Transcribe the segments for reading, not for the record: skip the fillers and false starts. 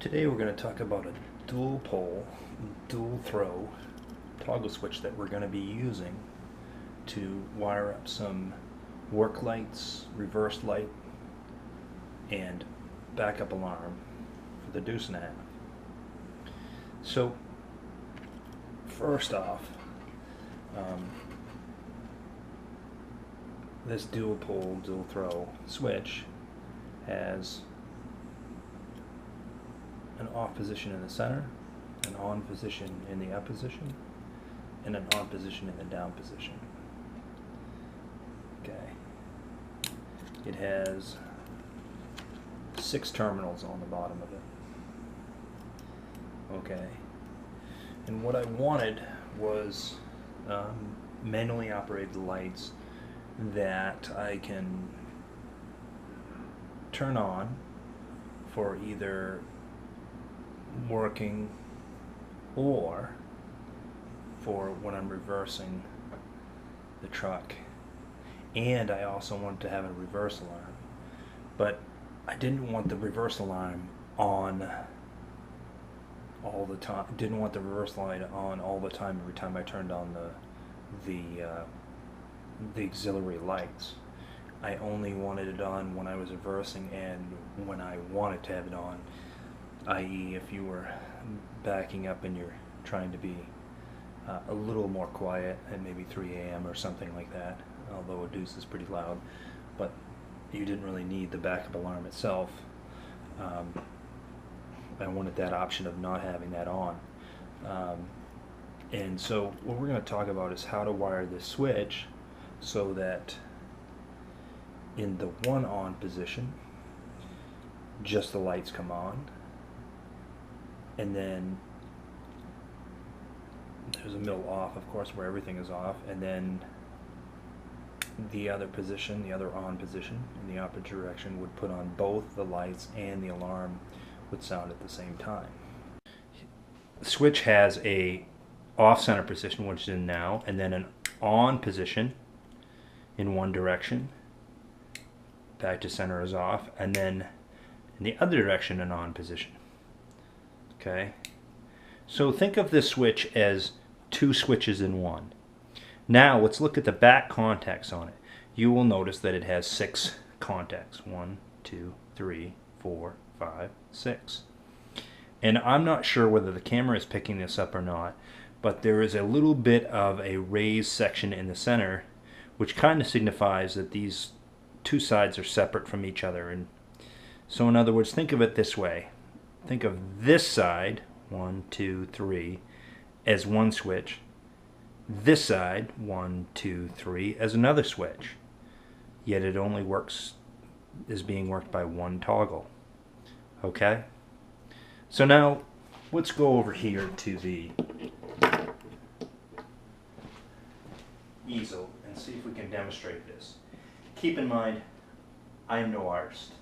Today we're going to talk about a dual pole, dual throw toggle switch that we're going to be using to wire up some work lights, reverse light, and backup alarm for the Deuce app. So first off, this dual pole, dual throw switch has an off position in the center, an on position in the up position, and an on position in the down position. Okay. It has 6 terminals on the bottom of it. Okay. And what I wanted was manually operated lights that I can turn on for either working or for when I'm reversing the truck. And I also wanted to have a reverse alarm, but I didn't want the reverse alarm on all the time. Didn't want the reverse light on all the time every time I turned on the auxiliary lights. I only wanted it on when I was reversing and when I wanted to have it on, i.e. if you were backing up and you're trying to be a little more quiet at maybe 3 a.m. or something like that, although a Deuce is pretty loud, but you didn't really need the backup alarm itself. I wanted that option of not having that on. And so what we're going to talk about is how to wire this switch so that in the one on position, just the lights come on, and then there's a middle off, of course, where everything is off, and then the other position, the other on position in the opposite direction would put on both the lights, and the alarm would sound at the same time. The switch has a off center position, which is in now, and then an on position in one direction, back to center is off, and then in the other direction an on position. Okay, so think of this switch as 2 switches in one. Now let's look at the back contacts on it. You will notice that it has 6 contacts. 1, 2, 3, 4, 5, 6. And I'm not sure whether the camera is picking this up or not, but there is a little bit of a raised section in the center, which kind of signifies that these 2 sides are separate from each other. And so in other words, think of it this way. Think of this side, 1, 2, 3, as one switch. This side, 1, 2, 3, as another switch. Yet it only is being worked by one toggle. Okay? So now, let's go over here to the easel and see if we can demonstrate this. Keep in mind, I am no artist.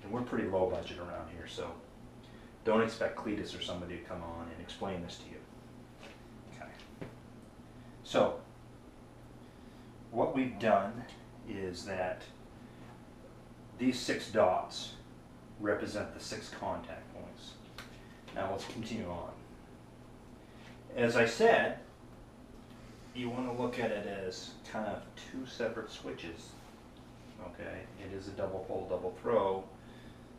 And we're pretty low budget around here, so don't expect Cletus or somebody to come on and explain this to you. Okay. So, what we've done is that these 6 dots represent the 6 contact points. Now let's continue on. As I said, you want to look at it as kind of 2 separate switches. Okay, it is a double pole, double throw.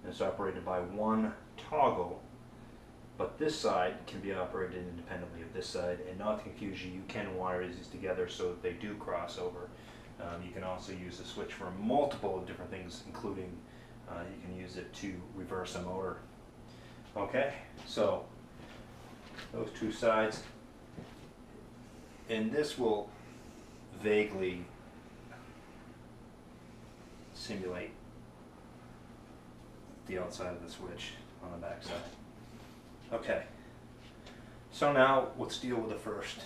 It's operated by one toggle, but this side can be operated independently of this side, and not to confuse you, you can wire these together so that they do cross over. You can also use the switch for multiple different things, including you can use it to reverse a motor. Okay, so those 2 sides, and this will vaguely simulate the outside of the switch on the back side. Okay, so now let's deal with the first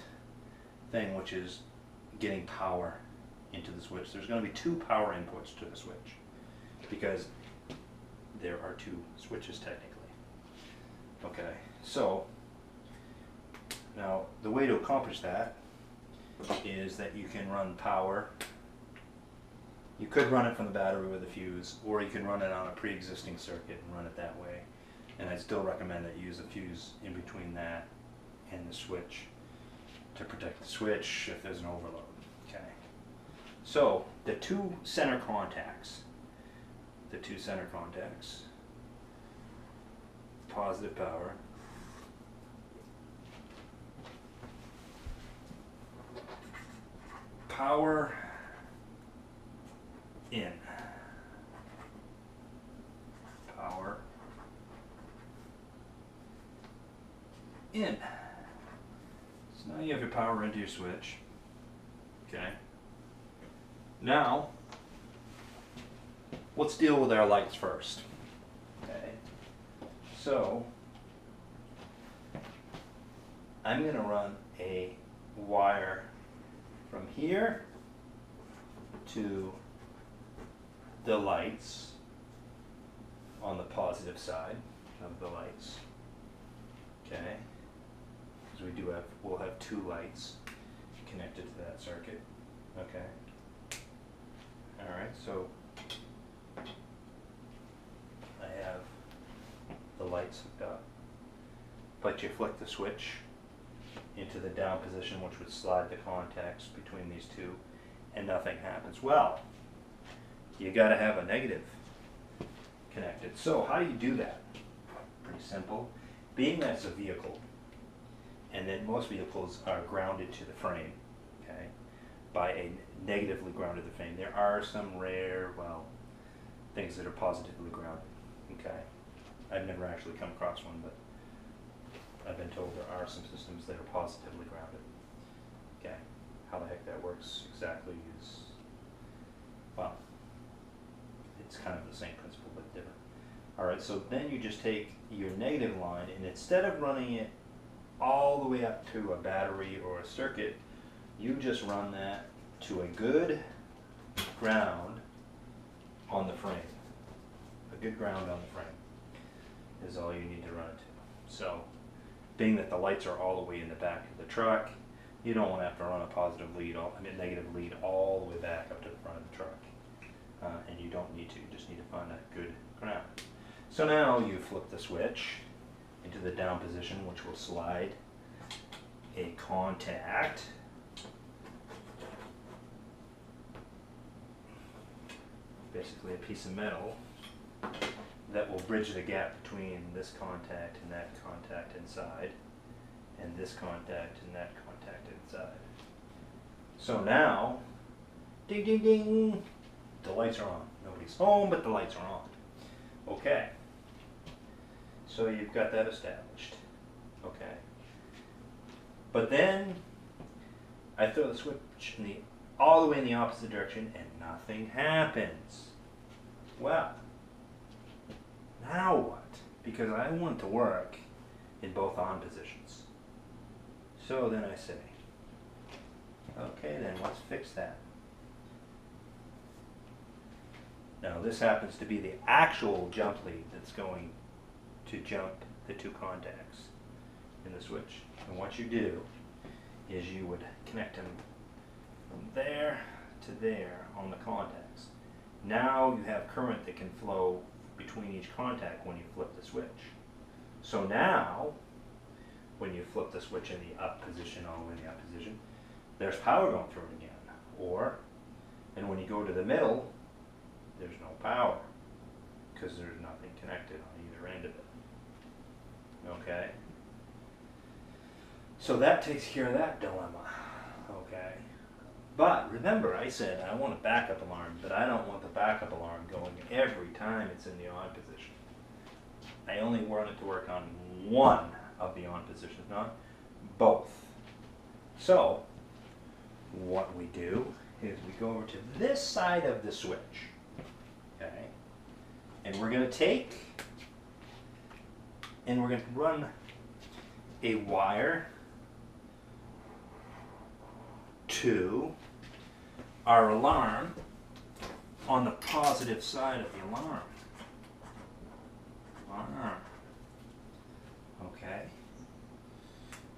thing, which is getting power into the switch. There's going to be 2 power inputs to the switch because there are 2 switches technically. Okay, so now the way to accomplish that is that you can run power. You could run it from the battery with a fuse, or you can run it on a pre-existing circuit and run it that way. And I still recommend that you use a fuse in between that and the switch to protect the switch if there's an overload. Okay. So the two center contacts, positive power, power in, power in. So now you have your power into your switch. Okay. Now, let's deal with our lights first. Okay. So, I'm going to run a wire from here to the lights on the positive side of the lights. Okay. Because we'll have two lights connected to that circuit. Okay. Alright, so I have the lights hooked up, but you flick the switch into the down position, which would slide the contacts between these two, and nothing happens. Well, you got to have a negative connected. So how do you do that? Pretty simple. Being that it's a vehicle, and then most vehicles are grounded to the frame, okay, by a negatively grounded the frame. There are some rare, well, things that are positively grounded, okay. I've never actually come across one, but I've been told there are some systems that are positively grounded. Okay, how the heck that works exactly is, well, it's kind of the same principle but different. Alright, so then you just take your negative line, and instead of running it all the way up to a battery or a circuit, you just run that to a good ground on the frame. A good ground on the frame is all you need to run it to. So, being that the lights are all the way in the back of the truck, you don't want to have to run a negative lead all the way back up to the front of the truck. And you don't need to, you just need to find a good ground. So now you flip the switch into the down position, which will slide a contact basically a piece of metal that will bridge the gap between this contact and that contact inside, and this contact and that contact inside. So now, ding ding ding, the lights are on. Nobody's home, but the lights are on. Okay. So you've got that established. Okay. But then I throw the switch all the way in the opposite direction and nothing happens. Well, now what? Because I want it to work in both on positions. So then I say, okay then, let's fix that. Now this happens to be the actual jump lead that's going to jump the two contacts in the switch. And what you do is you would connect them from there to there on the contacts. Now you have current that can flow between each contact when you flip the switch. So now, when you flip the switch in the up position, all the way in the up position, there's power going through it again. And when you go to the middle, there's no power, because there's nothing connected on either end of it. Okay? So that takes care of that dilemma. Okay? But remember, I said I want a backup alarm, but I don't want the backup alarm going every time it's in the on position. I only want it to work on one of the on positions, not both. So, what we do is we go over to this side of the switch, okay, and we're going to take and we're going to run a wire to our alarm on the positive side of the alarm. Okay.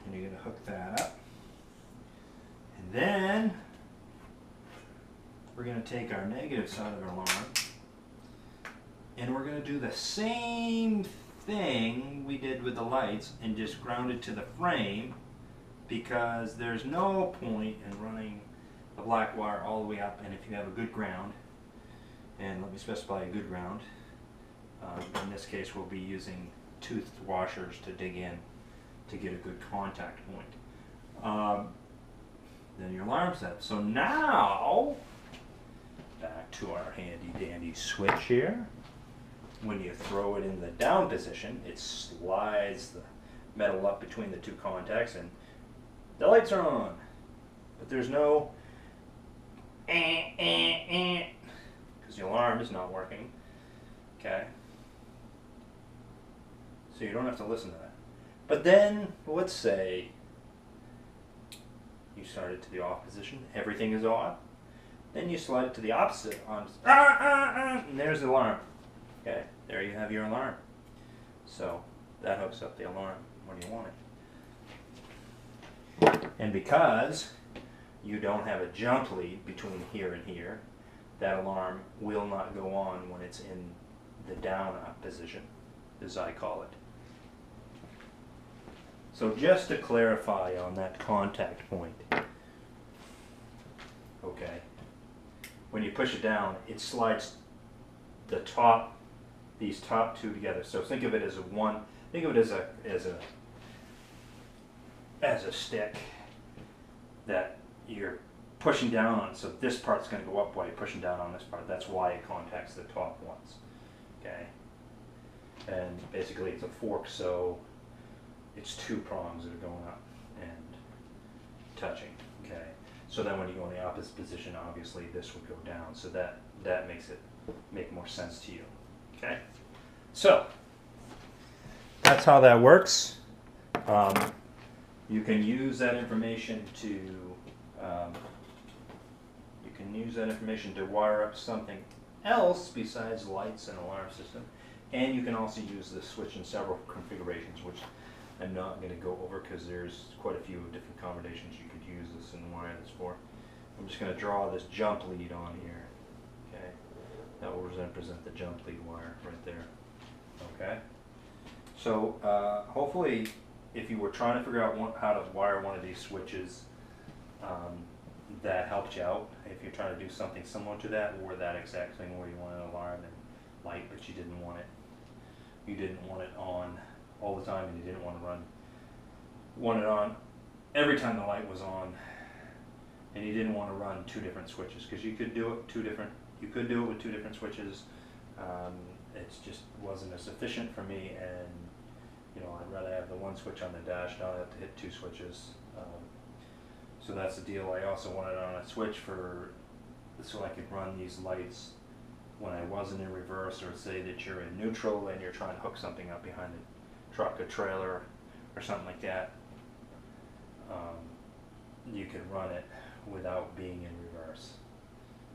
And you're going to hook that up. And then we're going to take our negative side of our alarm and we're going to do the same thing we did with the lights and just ground it to the frame, because there's no point in running the black wire all the way up. And if you have a good ground, and let me specify a good ground, in this case we'll be using toothed washers to dig in to get a good contact point. Then your alarm's set. So now, back to our handy dandy switch here. When you throw it in the down position, it slides the metal up between the two contacts and the lights are on. But there's no because the alarm is not working. Okay? So you don't have to listen to that. But then, let's say you start it to the off position, everything is off. Then you slide it to the opposite on, and there's the alarm. Okay, there you have your alarm. So that hooks up the alarm when you want it. And because you don't have a jump lead between here and here, that alarm will not go on when it's in the down up position, as I call it. So just to clarify on that contact point, okay, when you push it down, it slides the top, these top two together. So think of it as as a stick that you're pushing down on. So this part's going to go up while you're pushing down on this part. That's why it contacts the top ones. Okay, and basically it's a fork, so it's two prongs that are going up and touching. Okay, so then when you go in the opposite position, obviously this would go down. So that makes it make more sense to you. Okay, so that's how that works. You can use that information to wire up something else besides lights and alarm system, and you can also use this switch in several configurations, which I'm not going to go over because there's quite a few different combinations you could use this and wire this for. I'm just going to draw this jump lead on here. Okay, that will represent the jump lead wire right there. Okay, so hopefully, if you were trying to figure out how to wire one of these switches, that helped you out. If you're trying to do something similar to that, or that exact thing where you want an alarm and light, but you didn't want it on all the time, and you didn't want it on every time the light was on, and you didn't want to run two different switches, because you could do it with two different switches. It just wasn't as efficient for me, and I'd rather have the one switch on the dash, not have to hit two switches. So that's the deal. I also wanted on a switch so I could run these lights when I wasn't in reverse, or say that you're in neutral and you're trying to hook something up behind a truck, a trailer, or something like that. You could run it without being in reverse.